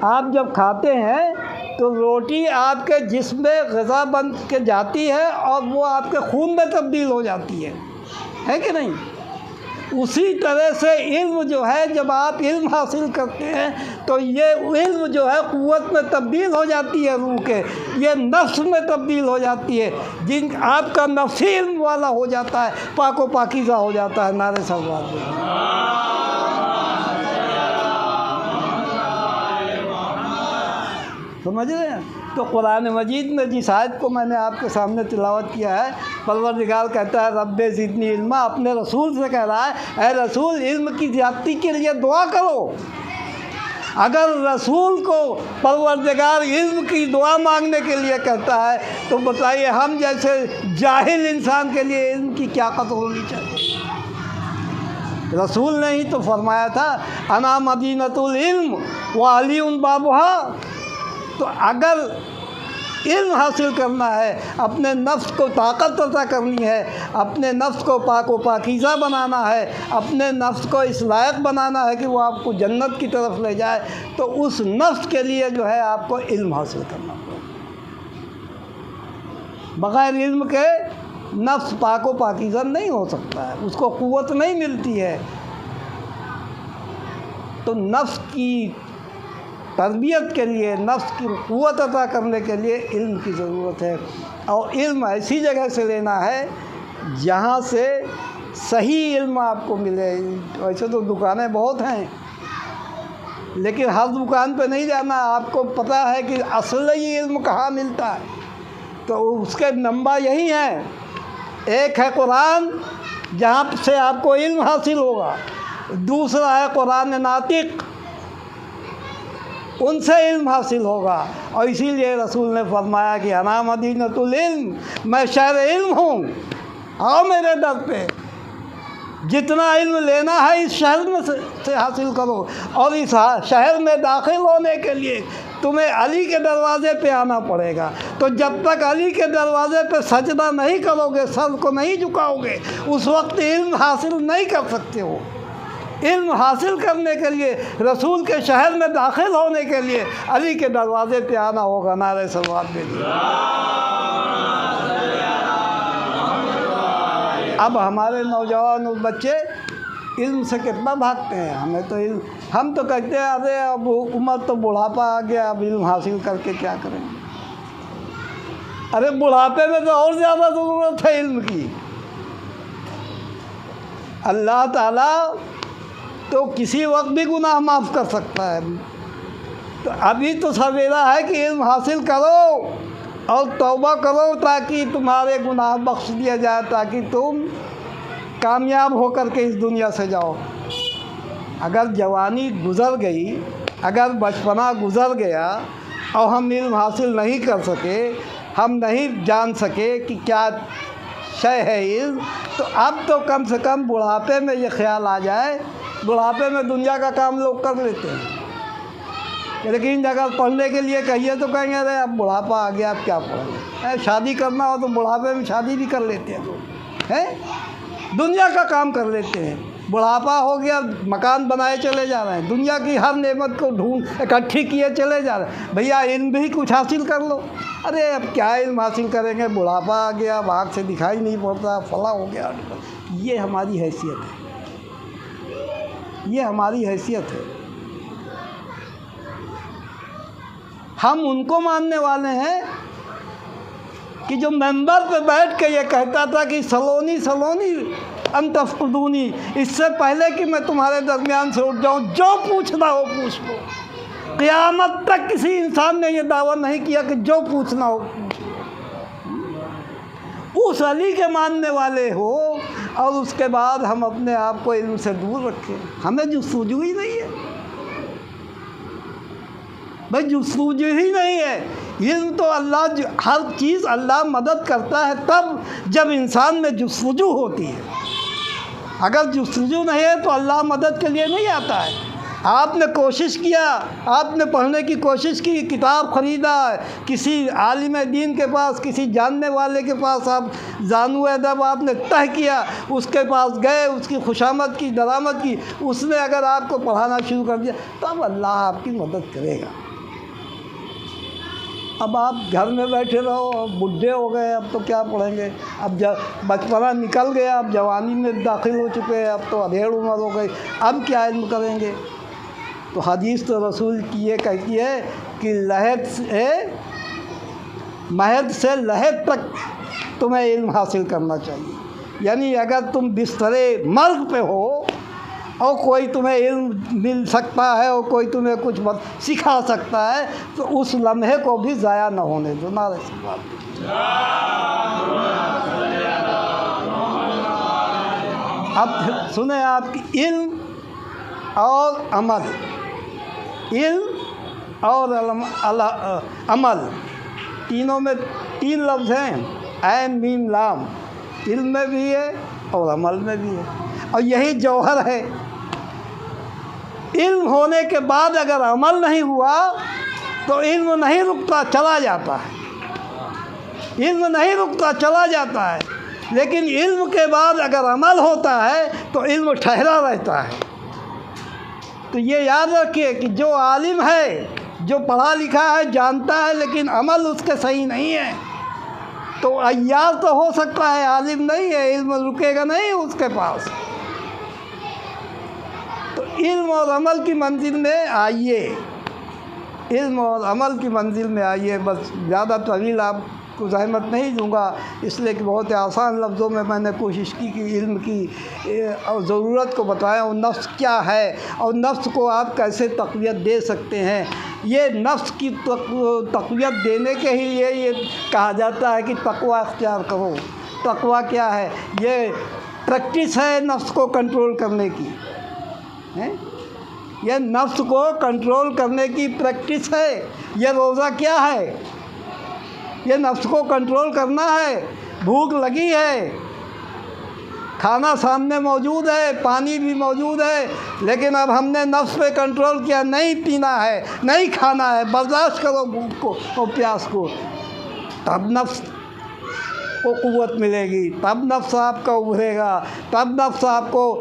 آپ جب کھاتے ہیں تو روٹی آپ کے جسم میں غذا بن کے جاتی ہے اور وہ آپ کے خون میں تبدیل ہو جاتی ہے کہ نہیں؟ اسی طرح سے علم جو ہے، جب آپ علم حاصل کرتے ہیں تو یہ علم جو ہے قوت میں تبدیل ہو جاتی ہے، روح کے یہ نفس میں تبدیل ہو جاتی ہے، آپ کا نفسی علم والا ہو جاتا ہے، پاک و پاکیزہ ہو جاتا ہے۔ نعرہ صلوات سمجھ رہے ہیں؟ تو قرآن مجید میں جس آیت کو میں نے آپ کے سامنے تلاوت کیا ہے، پروردگار کہتا ہے رب زدنی علما، اپنے رسول سے کہہ رہا ہے اے رسول علم کی زیادتی کے لیے دعا کرو۔ اگر رسول کو پروردگار علم کی دعا مانگنے کے لیے کہتا ہے تو بتائیے ہم جیسے جاہل انسان کے لیے علم کی کیا قدر ہونی چاہیے؟ رسول نے ہی تو فرمایا تھا انا مدینۃ العلم وعلی بابھا۔ تو اگر علم حاصل کرنا ہے، اپنے نفس کو طاقت عطا کرنی ہے، اپنے نفس کو پاک و پاکیزہ بنانا ہے، اپنے نفس کو اس لائق بنانا ہے کہ وہ آپ کو جنت کی طرف لے جائے، تو اس نفس کے لیے جو ہے آپ کو علم حاصل کرنا پڑے۔ بغیر علم کے نفس پاک و پاکیزہ نہیں ہو سکتا ہے، اس کو قوت نہیں ملتی ہے۔ تو نفس کی تربیت کے لیے، نفس کی قوت عطا کرنے کے لیے علم کی ضرورت ہے، اور علم ایسی جگہ سے لینا ہے جہاں سے صحیح علم آپ کو ملے۔ ویسے تو دکانیں بہت ہیں، لیکن ہر دکان پہ نہیں جانا، آپ کو پتہ ہے کہ اصلی علم کہاں ملتا ہے، تو اس کے نمبر یہی ہیں۔ ایک ہے قرآن جہاں سے آپ کو علم حاصل ہوگا، دوسرا ہے قرآن ناطق، ان سے علم حاصل ہوگا۔ اور اسی لیے رسول نے فرمایا کہ انا مدینۃ العلم، میں شہر علم ہوں، آؤ میرے در پہ، جتنا علم لینا ہے اس شہر میں سے حاصل کرو، اور اس شہر میں داخل ہونے کے لیے تمہیں علی کے دروازے پہ آنا پڑے گا۔ تو جب تک علی کے دروازے پہ سجدہ نہیں کرو گے، سر کو نہیں جھکاؤ گے، اس وقت علم حاصل نہیں کر سکتے ہو۔ علم حاصل کرنے کے لیے، رسول کے شہر میں داخل ہونے کے لیے علی کے دروازے پہ آنا ہوگا۔ نعرہ صلوات دیجیے۔ اب ہمارے نوجوان اور بچے علم سے کتنا بھاگتے ہیں، ہمیں تو علم، ہم تو کہتے ہیں ارے اب عمر تو بڑھاپا آ گیا، اب علم حاصل کر کے کیا کریں گے؟ ارے بڑھاپے میں تو اور زیادہ ضرورت ہے علم کی۔ اللہ تعالیٰ تو کسی وقت بھی گناہ معاف کر سکتا ہے، تو ابھی تو سویرا ہے کہ علم حاصل کرو اور توبہ کرو تاکہ تمہارے گناہ بخش دیا جائے، تاکہ تم کامیاب ہو کر کے اس دنیا سے جاؤ۔ اگر جوانی گزر گئی، اگر بچپنا گزر گیا اور ہم علم حاصل نہیں کر سکے، ہم نہیں جان سکے کہ کیا شے ہے علم، تو اب تو کم سے کم بڑھاپے میں یہ خیال آ جائے۔ بڑھاپے میں دنیا کا کام لوگ کر لیتے ہیں، لیکن اگر پڑھنے کے لیے کہیے تو کہیں گے ارے اب بڑھاپا آ گیا، اب کیا پڑھیں؟ شادی کرنا ہو تو بڑھاپے میں شادی بھی کر لیتے ہیں لوگ، ہیں دنیا کا کام کر لیتے ہیں۔ بڑھاپا ہو گیا، مکان بنائے چلے جا رہے ہیں، دنیا کی ہر نعمت کو ڈھونڈ اکٹھی کیے چلے جا رہے ہیں۔ بھیا علم بھی کچھ حاصل کر لو۔ ارے اب کیا علم حاصل کریں گے، بڑھاپا آ گیا، آنکھ سے دکھائی نہیں پڑتا، فلاں ہو گیا۔ یہ ہماری حیثیت ہے، یہ ہماری حیثیت ہے۔ ہم ان کو ماننے والے ہیں کہ جو ممبر پہ بیٹھ کے یہ کہتا تھا کہ سلونی سلونی ان تفقدونی، اس سے پہلے کہ میں تمہارے درمیان سے اٹھ جاؤں، جو پوچھنا ہو پوچھ لو۔ قیامت تک کسی انسان نے یہ دعویٰ نہیں کیا کہ جو پوچھنا ہو پوچھ لو۔ اس علی کے ماننے والے ہو، اور اس کے بعد ہم اپنے آپ کو علم سے دور رکھیں۔ ہمیں جستجو ہی نہیں ہے بھائی، جستجو ہی نہیں ہے۔ علم تو اللہ، ہر چیز اللہ مدد کرتا ہے تب جب انسان میں جستجو ہوتی ہے۔ اگر جستجو نہیں ہے تو اللہ مدد کے لیے نہیں آتا ہے۔ آپ نے کوشش کیا، آپ نے پڑھنے کی کوشش کی، کتاب خریدا، کسی عالم دین کے پاس، کسی جاننے والے کے پاس آپ زانو ادب آپ نے تہ کیا، اس کے پاس گئے، اس کی خوشامد کی، درآمد کی، اس نے اگر آپ کو پڑھانا شروع کر دیا تو اب اللہ آپ کی مدد کرے گا۔ اب آپ گھر میں بیٹھے رہو، اب بڈھے ہو گئے، اب تو کیا پڑھیں گے، اب بچپنا نکل گیا، اب جوانی میں داخل ہو چکے ہیں، اب تو ادھیڑ عمر ہو گئی، اب کیا علم کریں گے؟ تو حدیث تو رسول کی یہ کہتی ہے کہ مہد سے لحد تک تمہیں علم حاصل کرنا چاہیے، یعنی اگر تم بستر مرگ پہ ہو اور کوئی تمہیں علم مل سکتا ہے اور کوئی تمہیں کچھ سکھا سکتا ہے تو اس لمحے کو بھی ضائع نہ ہونے دو۔ نعرہ تکبیر۔ اب سنیں آپ کی علم اور عمل، علم اور عمل تینوں میں 3 لفظ ہیں، عین میم لام، علم میں بھی ہے اور عمل میں بھی ہے، اور یہی جوہر ہے۔ علم ہونے کے بعد اگر عمل نہیں ہوا تو علم نہیں رکتا، چلا جاتا ہے، علم نہیں رکتا، چلا جاتا ہے، لیکن علم کے بعد اگر عمل ہوتا ہے تو علم ٹھہرا رہتا ہے۔ تو یہ یاد رکھیے کہ جو عالم ہے، جو پڑھا لکھا ہے، جانتا ہے، لیکن عمل اس کے صحیح نہیں ہے، تو عیار تو ہو سکتا ہے، عالم نہیں ہے، علم رکے گا نہیں اس کے پاس۔ تو علم اور عمل کی منزل میں آئیے، علم اور عمل کی منزل میں آئیے۔ بس زیادہ طویل آپ کو زحمت نہیں دوں گا، اس لیے کہ بہت آسان لفظوں میں نے کوشش کی کہ علم کی ضرورت کو بتایا، اور نفس کیا ہے اور نفس کو آپ کیسے تقویت دے سکتے ہیں۔ یہ نفس کی تقویت دینے کے ہی لیے یہ کہا جاتا ہے کہ تقویٰ اختیار کرو۔ تقویٰ کیا ہے؟ یہ پریکٹس ہے نفس کو کنٹرول کرنے کی، یہ نفس کو کنٹرول کرنے کی پریکٹس ہے۔ یہ روزہ کیا ہے؟ یہ نفس کو کنٹرول کرنا ہے۔ بھوک لگی ہے، کھانا سامنے موجود ہے، پانی بھی موجود ہے، لیکن اب ہم نے نفس پہ کنٹرول کیا، نہیں پینا ہے، نہیں کھانا ہے، برداشت کرو بھوک کو اور پیاس کو، تب نفس کو قوت ملے گی، تب نفس آپ کا ابھرے گا، تب نفس آپ کو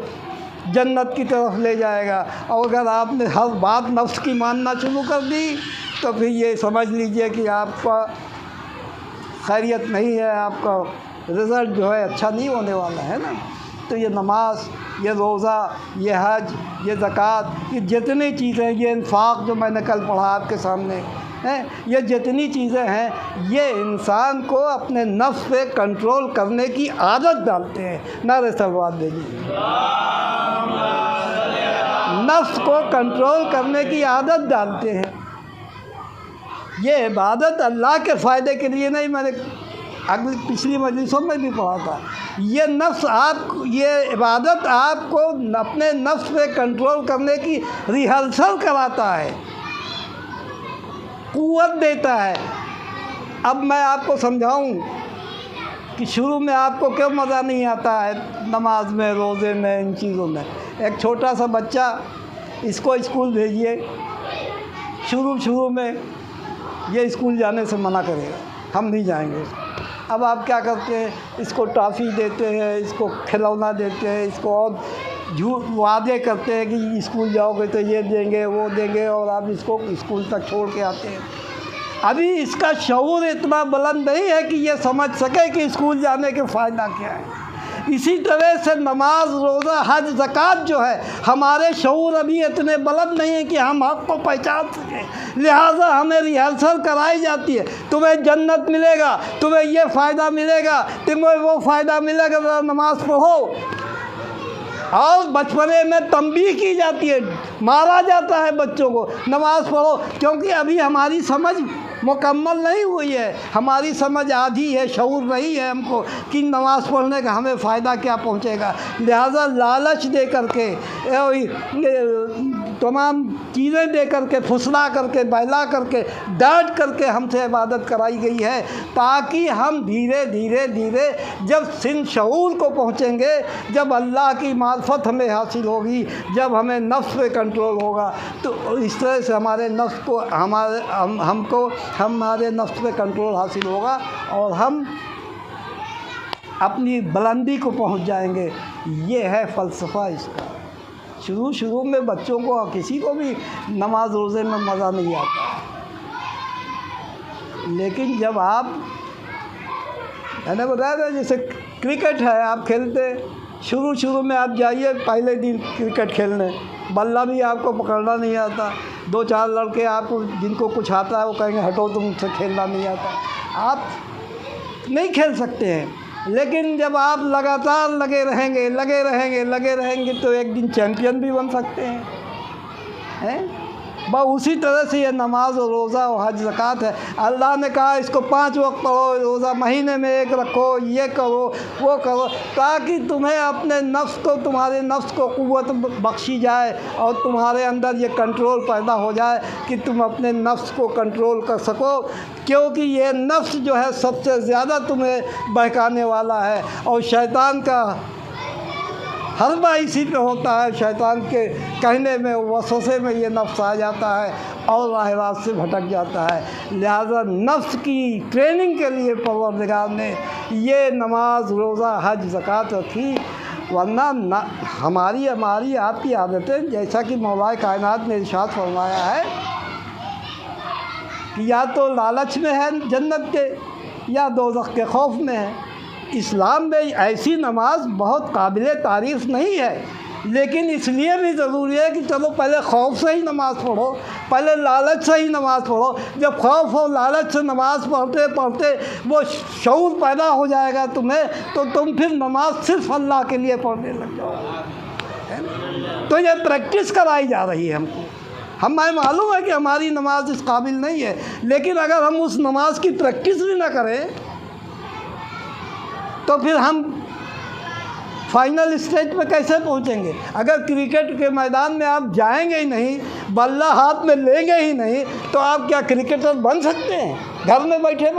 جنت کی طرف لے جائے گا۔ اور اگر آپ نے ہر بات نفس کی ماننا شروع کر دی تو پھر یہ سمجھ لیجئے کہ آپ کا خیریت نہیں ہے، آپ کا رزلٹ جو ہے اچھا نہیں ہونے والا ہے نا۔ تو یہ نماز، یہ روزہ، یہ حج، یہ زکوٰۃ، یہ جتنی چیزیں، یہ انفاق جو میں نے کل پڑھا آپ کے سامنے ہیں، یہ جتنی چیزیں ہیں، یہ انسان کو اپنے نفس پہ کنٹرول کرنے کی عادت ڈالتے ہیں۔ نعرہ صلوات دیجیے۔ نفس کو کنٹرول کرنے کی عادت ڈالتے ہیں۔ یہ عبادت اللہ کے فائدے کے لیے نہیں، میں نے پچھلی مجلسوں میں بھی پڑھا تھا، یہ نفس یہ عبادت آپ کو اپنے نفس پہ کنٹرول کرنے کی ریہرسل کراتا ہے، قوت دیتا ہے۔ اب میں آپ کو سمجھاؤں کہ شروع میں آپ کو کیوں مزہ نہیں آتا ہے نماز میں، روزے میں، ان چیزوں میں۔ ایک چھوٹا سا بچہ، اس کو اسکول بھیجیے، شروع میں یہ اسکول جانے سے منع کرے گا، ہم نہیں جائیں گے۔ اب آپ کیا کرتے ہیں؟ اس کو ٹافی دیتے ہیں، اس کو کھلونا دیتے ہیں، اس کو اور جھوٹ وعدے کرتے ہیں کہ اسکول جاؤ گے تو یہ دیں گے، وہ دیں گے، اور آپ اس کو اسکول تک چھوڑ کے آتے ہیں۔ ابھی اس کا شعور اتنا بلند نہیں ہے کہ یہ سمجھ سکے کہ اسکول جانے کے فائدہ کیا ہے۔ اسی طرح سے نماز، روزہ، حج، زکوٰۃ جو ہے، ہمارے شعور ابھی اتنے بلند نہیں ہیں کہ ہم حق کو پہچان سکیں، لہٰذا ہمیں ریہرسل کرائی جاتی ہے۔ تمہیں جنت ملے گا، تمہیں یہ فائدہ ملے گا، تمہیں وہ فائدہ ملے گا، ذرا نماز پڑھو۔ اور بچپنے میں تنبیہ کی جاتی ہے، مارا جاتا ہے بچوں کو، نماز پڑھو، کیونکہ ابھی ہماری سمجھ مکمل نہیں ہوئی ہے، ہماری سمجھ آدھی ہے، شعور نہیں ہے ہم کو کہ نماز پڑھنے کا ہمیں فائدہ کیا پہنچے گا۔ لہٰذا لالچ دے کر کے، تمام چیزیں دے کر کے، پھسلا کر کے، بہلا کر کے، ڈانٹ کر کے ہم سے عبادت کرائی گئی ہے، تاکہ ہم دھیرے دھیرے جب سن شعور کو پہنچیں گے، جب اللہ کی معرفت ہمیں حاصل ہوگی، جب ہمیں نفس پہ کنٹرول ہوگا، تو اس طرح سے ہمارے نفس کو ہمارے نفس پہ کنٹرول حاصل ہوگا اور ہم اپنی بلندی کو پہنچ جائیں گے۔ یہ ہے فلسفہ اس کا۔ شروع میں بچوں کو، کسی کو بھی نماز روزے میں مزہ نہیں آتا، لیکن جب آپ، میں نے بتایا تھا جیسے کرکٹ ہے، آپ کھیلتے شروع میں آپ جائیے پہلے دن کرکٹ کھیلنے، بلہ بھی آپ کو پکڑنا نہیں آتا، 2-4 لڑکے آپ کو جن کو کچھ آتا ہے وہ کہیں گے ہٹو تم سے کھیلنا نہیں آتا، آپ نہیں کھیل سکتے ہیں۔ لیکن جب آپ لگاتار لگے رہیں گے تو ایک دن چیمپئن بھی بن سکتے ہیں۔ بس اسی طرح سے یہ نماز و روزہ و حج زکوٰۃ ہے۔ اللہ نے کہا اس کو 5 وقت پڑھو، روزہ مہینے میں 1 رکھو، یہ کرو وہ کرو، تاکہ تمہیں اپنے نفس کو، تمہارے نفس کو قوت بخشی جائے اور تمہارے اندر یہ کنٹرول پیدا ہو جائے کہ تم اپنے نفس کو کنٹرول کر سکو، کیونکہ یہ نفس جو ہے سب سے زیادہ تمہیں بہکانے والا ہے، اور شیطان کا حلبہ اسی پہ ہوتا ہے، شیطان کے کہنے میں، وسوسے میں یہ نفس آ جاتا ہے اور راہ راست سے بھٹک جاتا ہے۔ لہذا نفس کی ٹریننگ کے لیے پروردگار نے یہ نماز، روزہ، حج، زکوٰۃ رکھی، ورنہ ہماری آپ کی عادتیں، جیسا کہ مولا کائنات نے ارشاد فرمایا ہے کہ یا تو لالچ میں ہے جنت کے یا دوزخ کے خوف میں ہے۔ اسلام میں ایسی نماز بہت قابل تعریف نہیں ہے، لیکن اس لیے بھی ضروری ہے کہ چلو پہلے خوف سے ہی نماز پڑھو، پہلے لالچ سے ہی نماز پڑھو۔ جب خوف اور لالچ سے نماز پڑھتے وہ شعور پیدا ہو جائے گا تمہیں، تو تم پھر نماز صرف اللہ کے لیے پڑھنے لگ جاؤ گے۔ تو یہ پریکٹس کرائی جا رہی ہے ہم کو۔ ہمیں معلوم ہے کہ ہماری نماز اس قابل نہیں ہے، لیکن اگر ہم اس نماز کی پریکٹس بھی نہ کریں تو پھر ہم فائنل اسٹیج پہ کیسے پہنچیں گے؟ اگر کرکٹ کے میدان میں آپ جائیں گے ہی نہیں، بلہ ہاتھ میں لیں گے ہی نہیں، تو آپ کیا کرکٹر بن سکتے ہیں؟ گھر میں بیٹھے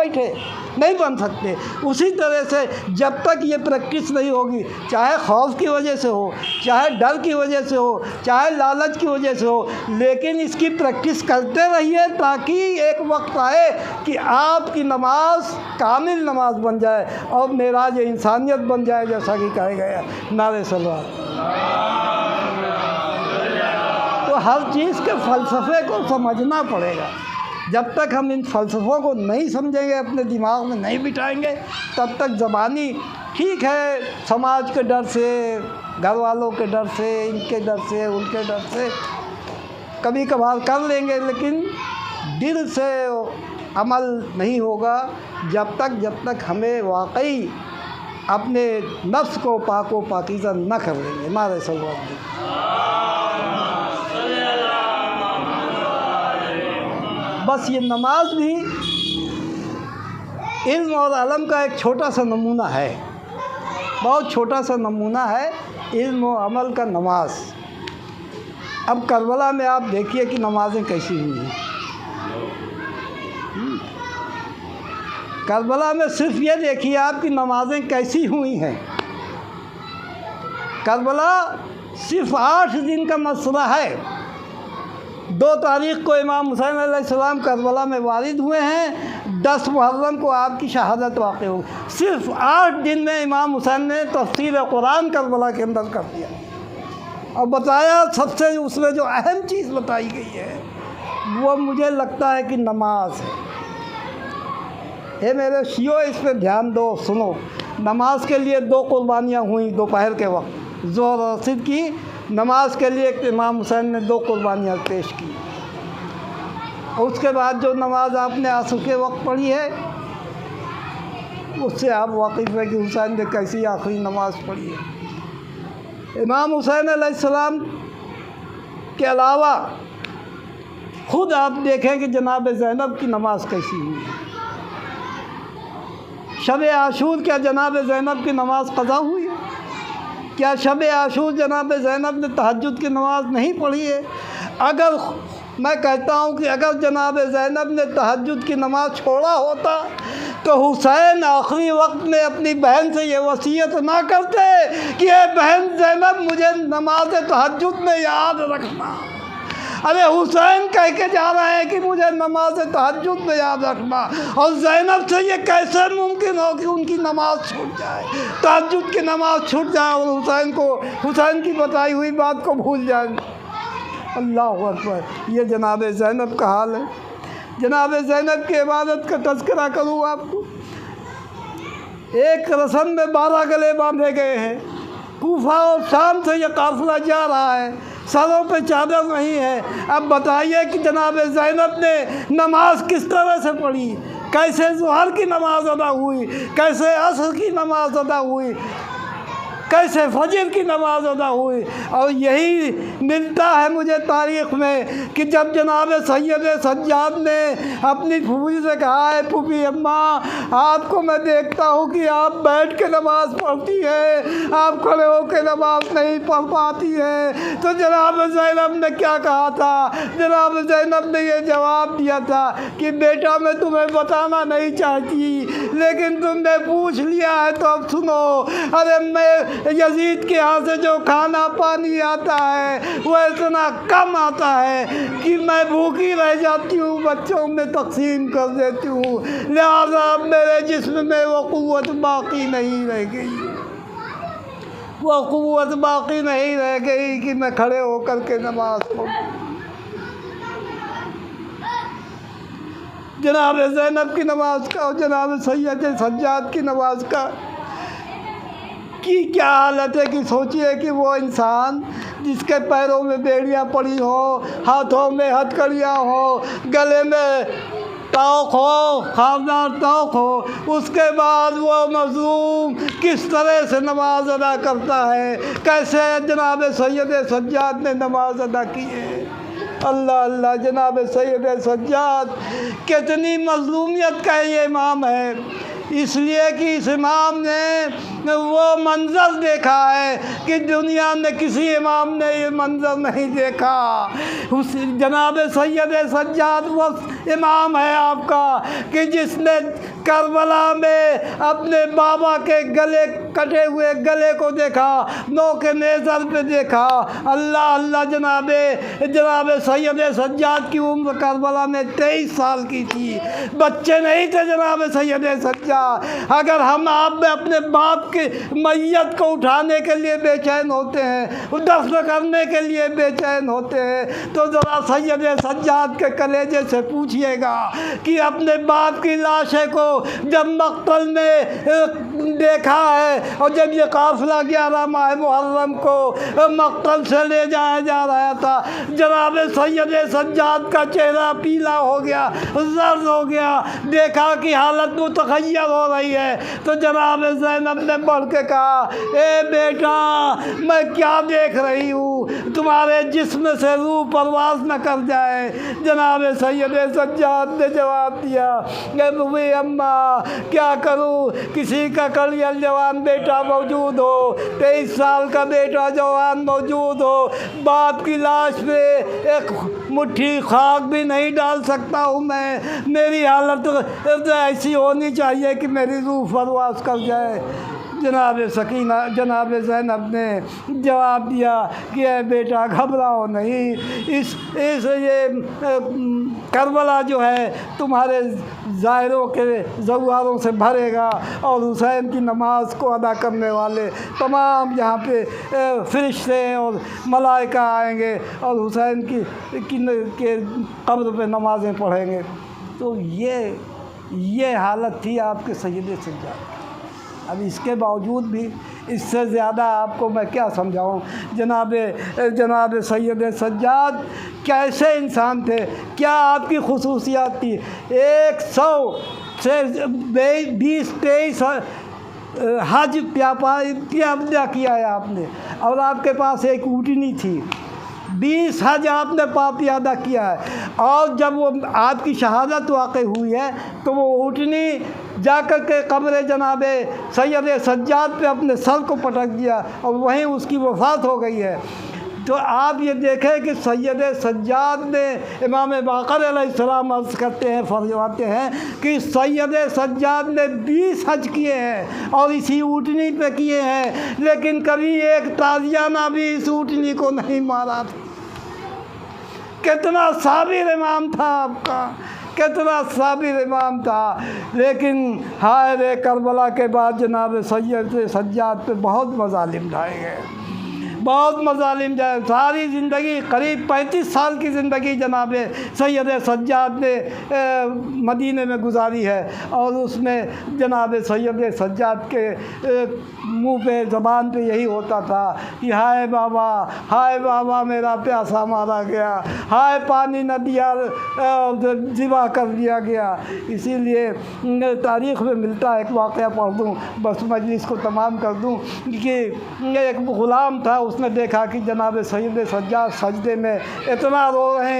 نہیں بن سکتے۔ اسی طرح سے جب تک یہ پریکٹس نہیں ہوگی، چاہے خوف کی وجہ سے ہو، چاہے ڈر کی وجہ سے ہو، چاہے لالچ کی وجہ سے ہو، لیکن اس کی پریکٹس کرتے رہیے تاکہ ایک وقت آئے کہ آپ کی نماز کامل نماز بن جائے اور معراج انسانیت بن جائے، جیسا کہ کہا گیا نعرہ صلوات۔ تو ہر چیز کے فلسفے کو سمجھنا پڑے گا۔ جب تک ہم ان فلسفوں کو نہیں سمجھیں گے، اپنے دماغ میں نہیں بٹھائیں گے، تب تک زبانی ٹھیک ہے، سماج کے ڈر سے، گھر والوں کے ڈر سے، ان کے ڈر سے، ان کے ڈر سے کبھی کبھار کر لیں گے، لیکن دل سے عمل نہیں ہوگا جب تک ہمیں واقعی اپنے نفس کو پاک و پاکیزہ نہ کر لیں گے۔ نعرہ صلوات دی۔ بس یہ نماز بھی علم اور علم کا ایک چھوٹا سا نمونہ ہے، بہت چھوٹا سا نمونہ ہے علم و عمل کا نماز۔ اب کربلا میں آپ دیکھیے کہ نمازیں کیسی ہوئی ہیں۔ کربلا میں صرف یہ دیکھیے آپ کی نمازیں کیسی ہوئی ہیں۔ کربلا صرف 8 دن کا مسئلہ ہے۔ 2 تاریخ کو امام حسین علیہ السلام کربلا میں وارد ہوئے ہیں، 10 محرم کو آپ کی شہادت واقع ہوئی۔ صرف 8 دن میں امام حسین نے تفسیر قرآن کربلا کے اندر کر دیا اور بتایا، سب سے اس میں جو اہم چیز بتائی گئی ہے وہ مجھے لگتا ہے کہ نماز ہے۔ اے میرے شیعو، اس پہ دھیان دو، سنو۔ نماز کے لیے 2 قربانیاں ہوئیں دوپہر کے وقت، ظہر اور عصر کی نماز کے لیے امام حسین نے 2 قربانیاں پیش کی۔ اور اس کے بعد جو نماز آپ نے عصر کے وقت پڑھی ہے، اس سے آپ واقف ہیں کہ حسین نے کیسی آخری نماز پڑھی ہے۔ امام حسین علیہ السلام کے علاوہ خود آپ دیکھیں کہ جناب زینب کی نماز کیسی ہوئی ہے۔ شب عاشور کیا جناب زینب کی نماز قضا ہوئی ہے؟ کیا شب عاشور جناب زینب نے تہجد کی نماز نہیں پڑھی ہے؟ اگر میں کہتا ہوں کہ اگر جناب زینب نے تہجد کی نماز چھوڑا ہوتا تو حسین آخری وقت میں اپنی بہن سے یہ وصیت نہ کرتے کہ اے بہن زینب، مجھے نماز تہجد میں یاد رکھنا۔ ارے حسین کہہ کے جا رہے ہیں کہ مجھے نماز تہجد میں یاد رکھنا، اور زینب سے یہ کیسے ممکن ہو کہ ان کی نماز چھوٹ جائے، تہجد کی نماز چھوٹ جائے اور حسین کی بتائی ہوئی بات کو بھول جائیں۔ اللہ اکبر، یہ جناب زینب کا حال ہے۔ جناب زینب کی عبادت کا تذکرہ کروں آپ کو۔ ایک رسم میں 12 گلے باندھے گئے ہیں۔ کوفہ اور شام سے یہ قافلہ جا رہا ہے، سروں پہ چادر نہیں ہے۔ اب بتائیے کہ جناب زینب نے نماز کس طرح سے پڑھی، کیسے ظہر کی نماز ادا ہوئی، کیسے عصر کی نماز ادا ہوئی، کیسے فجر کی نماز ادا ہوئی۔ اور یہی ملتا ہے مجھے تاریخ میں کہ جب جناب سید سجاد نے اپنی پھوپھی سے کہا ہے پھوپھی اماں آپ کو میں دیکھتا ہوں کہ آپ بیٹھ کے نماز پڑھتی ہے، آپ کھڑے ہو کے نماز نہیں پڑھ پاتی ہے، تو جناب زینب نے کیا کہا تھا؟ جناب زینب نے یہ جواب دیا تھا کہ بیٹا میں تمہیں بتانا نہیں چاہتی، لیکن تم نے پوچھ لیا ہے تو اب سنو۔ ارے میں یزید کے ہاں سے جو کھانا پانی آتا ہے وہ اتنا کم آتا ہے کہ میں بھوکی رہ جاتی ہوں، بچوں میں تقسیم کر دیتی ہوں، لہذا اب میرے جسم میں وہ قوت باقی نہیں رہ گئی، وہ قوت باقی نہیں رہ گئی کہ میں کھڑے ہو کر کے نماز پڑھوں۔ جناب زینب کی نماز کا اور جناب سید سجاد کی نماز کا کی کیا حالت ہے کہ سوچئے کہ وہ انسان جس کے پیروں میں بیڑیاں پڑی ہوں، ہاتھوں میں ہتھکڑیاں ہوں، گلے میں توق ہو، خاردار توق ہو، اس کے بعد وہ مظلوم کس طرح سے نماز ادا کرتا ہے، کیسے جناب سید سجاد نے نماز ادا کی ہے۔ اللہ اللہ، جناب سید سجاد کتنی مظلومیت کا یہ امام ہے، اس لیے کہ اس امام نے وہ منظر دیکھا ہے کہ دنیا میں کسی امام نے یہ منظر نہیں دیکھا۔ اس جناب سید سجاد وہ امام ہے آپ کا کہ جس نے کربلا میں اپنے بابا کے گلے کٹے ہوئے گلے کو دیکھا، نوک نیزر پہ دیکھا۔ اللہ اللہ، جناب سید سجاد کی عمر کربلا میں 23 سال کی تھی، بچے نہیں تھے جناب سید سجاد۔ اگر ہم آپ اپنے باپ کی میت کو اٹھانے کے لیے بے چین ہوتے ہیں، دفن کرنے کے لیے بے چین ہوتے ہیں، تو ذرا سید سجاد کے کلیجے سے پوچھئے گا کہ اپنے باپ کی لاشیں کو جب مقتل میں دیکھا ہے اور جب یہ قافلہ 11 ماہ محرم کو مقتل سے لے جایا جا رہا تھا، جناب سید سجاد کا چہرہ پیلا ہو گیا، زرد ہو گیا، دیکھا کہ حالت متغیر ہو رہی ہے، تو جناب زینب نے بڑھ کے کہا اے بیٹا میں کیا دیکھ رہی ہوں، تمہارے جسم سے روح پرواز نہ کر جائے۔ جناب سید سجاد نے جواب دیا اے بوئی اماں کیا کروں، کسی کا کڑیل جوان بیٹا موجود ہو، 23 سال کا بیٹا جوان موجود ہو، باپ کی لاش پہ ایک مٹھی خاک بھی نہیں ڈال سکتا ہوں میں، میری حالت ایسی ہونی چاہیے کہ میری روح پرواز کر جائے۔ جناب زینب نے جواب دیا کہ اے بیٹا گھبراؤ نہیں، یہ کربلا جو ہے تمہارے زائروں کے زواروں سے بھرے گا، اور حسین کی نماز کو ادا کرنے والے تمام یہاں پہ فرشتے اور ملائکہ آئیں گے اور حسین کی قبر پہ نمازیں پڑھیں گے۔ تو یہ حالت تھی آپ کے سید سجاد۔ اب اس کے باوجود بھی اس سے زیادہ آپ کو میں کیا سمجھاؤں، جناب سید سجاد کیسے انسان تھے، کیا آپ کی خصوصیات تھی۔ 100 سے 20-23 حج کیا ہے آپ نے، اور آپ کے پاس ایک اونٹنی تھی، 20 حج آپ نے پیادہ کیا ہے، اور جب وہ آپ کی شہادت واقع ہوئی ہے تو وہ اونٹنی جا کر کے قبر جناب سید سجاد پہ اپنے سر کو پٹک دیا اور وہیں اس کی وفات ہو گئی ہے۔ تو آپ یہ دیکھیں کہ سید سجاد نے، امام باقر علیہ السلام عرض کرتے ہیں، فرماتے ہیں کہ سید سجاد نے 20 حج کیے ہیں اور اسی اونٹنی پہ کیے ہیں، لیکن کبھی ایک تازیانہ بھی اس اونٹنی کو نہیں مارا تھا۔ کتنا صابر امام تھا آپ کا، کتنا صابر امام تھا، لیکن ہائے رے کربلا کے بعد جناب سید سجاد پہ بہت مظالم ڈھائے گئے، بہت مظالم جائے، ساری زندگی قریب 35 سال کی زندگی جناب سید سجاد نے مدینے میں گزاری ہے، اور اس میں جناب سید سجاد کے منہ پہ زبان پہ یہی ہوتا تھا کہ ہائے بابا میرا پیاسا مارا گیا، ہائے پانی نہ دیا، ذبح کر دیا گیا۔ اسی لیے تاریخ میں ملتا ہے، ایک واقعہ پڑھ دوں بس مجلس کو تمام کر دوں، کہ ایک غلام تھا، اس نے دیکھا کہ جناب سید سجاد سجدے میں اتنا رو رہے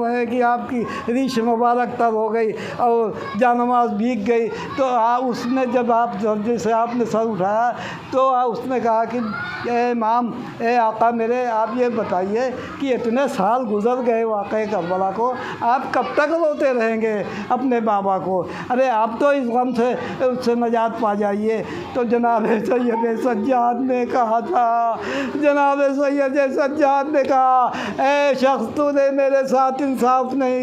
ہیں کہ آپ کی ریش مبارک تر ہو گئی اور جانماز بھیگ گئی۔ تو اس نے جب آپ سجدے سے آپ نے سر اٹھایا تو اس نے کہا کہ اے امام، اے آقا میرے، آپ یہ بتائیے کہ اتنے سال گزر گئے واقعے کربلا کو، آپ کب تک روتے رہیں گے اپنے بابا کو؟ ارے آپ تو اس غم سے اس سے نجات پا جائیے۔ تو جناب سید سجاد نے کہا تھا، اے شخص، تو نے میرے ساتھ انصاف نہیں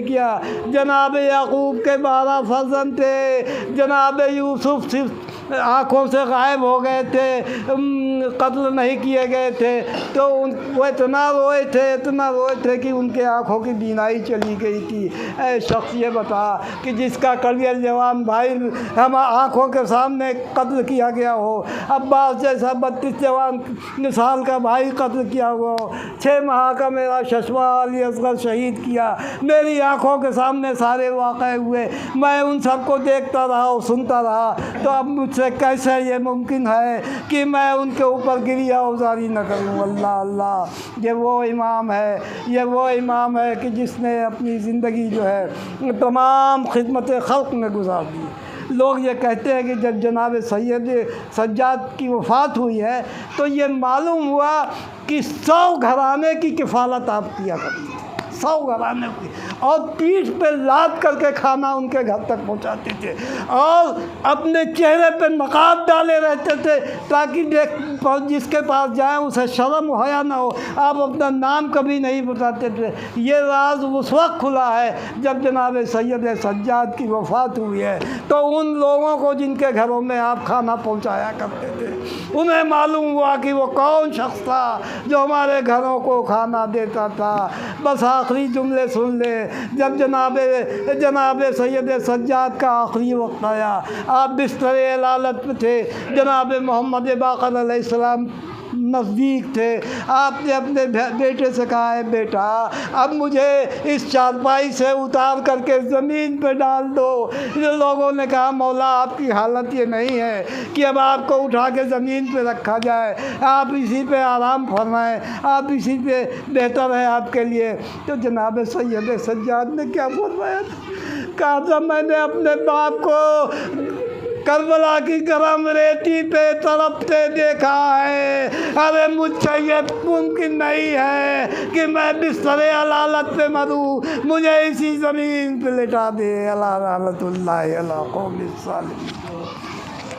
کیا، جناب یعقوب کے 12 فرزند تھے، جناب یوسف صرف آنکھوں سے غائب ہو گئے تھے، قتل نہیں کیے گئے تھے، تو وہ اتنا روئے تھے کہ ان کے آنکھوں کی بینائی چلی گئی تھی۔ اے شخص یہ بتا کہ جس کا کلیل جوان بھائی ہم آنکھوں کے سامنے قتل کیا گیا ہو، عباس جیسا 32 جوان سال کا بھائی قتل کیا ہوا ہو، 6 ماہ کا میرا ششمہ علی اصغر شہید کیا، میری آنکھوں کے سامنے سارے واقع ہوئے، میں ان سب کو دیکھتا رہا اور سنتا رہا، تو اب مجھ سے کیسے یہ ممکن ہے کہ میں ان کے اوپر گریہ اوزاری نہ کروں؟ اللہ، یہ وہ امام ہے کہ جس نے اپنی زندگی جو ہے تمام خدمت خلق میں گزار دی۔ لوگ یہ کہتے ہیں کہ جب جناب سید سجاد کی وفات ہوئی ہے تو یہ معلوم ہوا کہ 100 گھرانے کی کفالت آپ کیا کرتے تھے، 100 گھرانے کی، اور پیٹھ پہ لاد کر کے کھانا ان کے گھر تک پہنچاتے تھے، اور اپنے چہرے پہ نقاب ڈالے رہتے تھے تاکہ جس کے پاس جائیں اسے شرم و حیا نہ ہو۔ آپ اپنا نام کبھی نہیں بتاتے تھے۔ یہ راز اس وقت کھلا ہے جب جناب سید سجاد کی وفات ہوئی ہے، تو ان لوگوں کو جن کے گھروں میں آپ کھانا پہنچایا کرتے تھے انہیں معلوم ہوا کہ وہ کون شخص تھا جو ہمارے گھروں کو کھانا دیتا تھا۔ بس آخری جملے سن لے، جب جناب سید سجاد کا آخری وقت آیا، آپ بستر علالت میں تھے، جناب محمد باقر علیہ السلام نزدیک تھے، آپ نے اپنے بیٹے سے کہا ہے بیٹا اب مجھے اس چارپائی سے اتار کر کے زمین پہ ڈال دو۔ لوگوں نے کہا مولا آپ کی حالت یہ نہیں ہے کہ اب آپ کو اٹھا کے زمین پہ رکھا جائے، آپ اسی پہ آرام فرمائیں، آپ اسی پہ بہتر ہے آپ کے لیے۔ تو جناب سید سجاد نے کیا فرمایا تھا؟ کہا تھا میں نے اپنے باپ کو کربلا کی گرم ریتی پہ تڑپتے دیکھا ہے، ارے مجھ سے یہ ممکن نہیں ہے کہ میں بستر علالت پہ مروں، مجھے اسی زمین پہ لٹا دے۔ اللہ رحمت اللہ علی قوم الظالمین۔